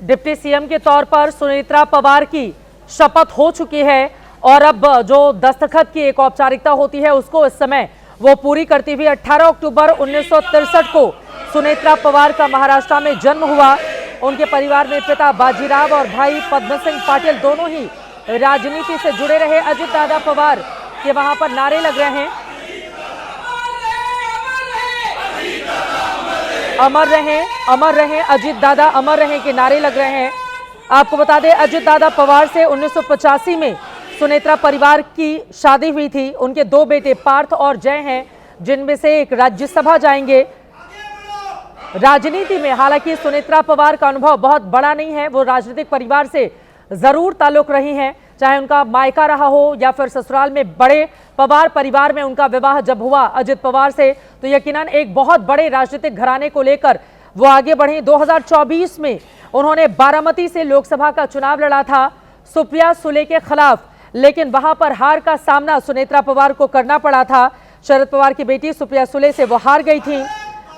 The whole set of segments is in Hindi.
डिप्टी सीएम के तौर पर सुनेत्रा पवार की शपथ हो चुकी है और अब जो दस्तखत की एक औपचारिकता होती है उसको इस समय वो पूरी करती हुई 18 अक्टूबर 1963 को सुनेत्रा पवार का महाराष्ट्र में जन्म हुआ। उनके परिवार में पिता बाजीराव और भाई पद्म सिंह पाटिल दोनों ही राजनीति से जुड़े रहे। अजित दादा पवार के वहां पर नारे लग रहे हैं, अमर रहें अजित दादा अमर रहें के नारे लग रहे हैं। आपको बता दें, अजित दादा पवार से 1985 में सुनेत्रा परिवार की शादी हुई थी। उनके दो बेटे पार्थ और जय हैं, जिनमें से एक राज्यसभा जाएंगे। राजनीति में हालांकि सुनेत्रा पवार का अनुभव बहुत बड़ा नहीं है, वो राजनीतिक परिवार से जरूर ताल्लुक रही हैं, चाहे उनका मायका रहा हो या फिर ससुराल में बड़े पवार परिवार में उनका विवाह जब हुआ अजित पवार से, तो यकीनन एक बहुत बड़े राजनीतिक घराने को लेकर वो आगे बढ़े। 2024 में उन्होंने बारामती से लोकसभा का चुनाव लड़ा था सुप्रिया सुले के खिलाफ, लेकिन वहां पर हार का सामना सुनेत्रा पवार को करना पड़ा था। शरद पवार की बेटी सुप्रिया सुले से वो हार गई थी।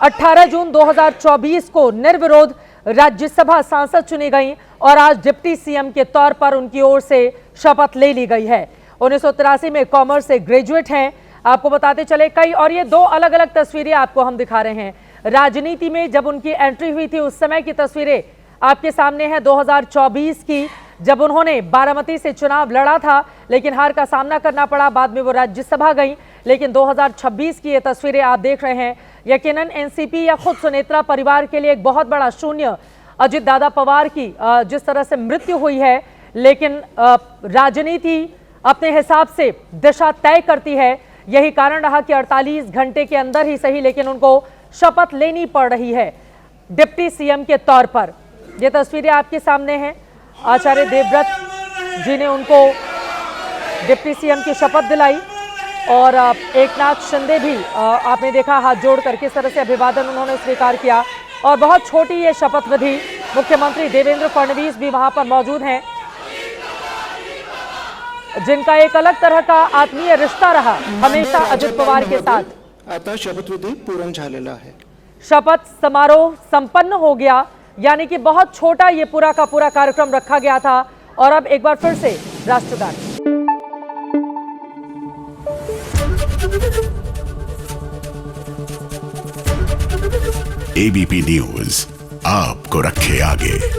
18 जून 2024 को निर्विरोध राज्यसभा सांसद चुनी गई और आज डिप्टी सीएम के तौर पर उनकी ओर से शपथ ले ली गई है। 1983 में कॉमर्स से ग्रेजुएट हैं। आपको बताते चले कई, और ये दो अलग अलग तस्वीरें आपको हम दिखा रहे हैं। राजनीति में जब उनकी एंट्री हुई थी उस समय की तस्वीरें आपके सामने है 2024 की, जब उन्होंने बारामती से चुनाव लड़ा था लेकिन हार का सामना करना पड़ा। बाद में वो राज्यसभा गई, लेकिन 2026 की ये तस्वीरें आप देख रहे हैं। यकीनन एनसीपी या खुद सुनेत्रा परिवार के लिए एक बहुत बड़ा शून्य अजित दादा पवार की जिस तरह से मृत्यु हुई है, लेकिन राजनीति अपने हिसाब से दिशा तय करती है। यही कारण रहा कि 48 घंटे के अंदर ही सही, लेकिन उनको शपथ लेनी पड़ रही है डिप्टी सीएम के तौर पर। ये तस्वीरें आपके सामने हैं। आचार्य देवव्रत जी ने उनको डिप्टी सीएम की शपथ दिलाई और एकनाथ शिंदे भी आपने देखा हाथ जोड़कर किस तरह से अभिवादन उन्होंने स्वीकार किया। और बहुत छोटी ये शपथ विधि, मुख्यमंत्री देवेंद्र फडणवीस भी वहां पर मौजूद हैं, जिनका एक अलग तरह का आत्मीय रिश्ता रहा हमेशा अजित पवार के साथ। आता शपथविधी पूर्ण झालेला है। शपथ समारोह संपन्न हो गया, यानी कि बहुत छोटा ये पूरा का पूरा कार्यक्रम रखा गया था। और अब एक बार फिर से राष्ट्रगान। एबीपी न्यूज आपको रखे आगे।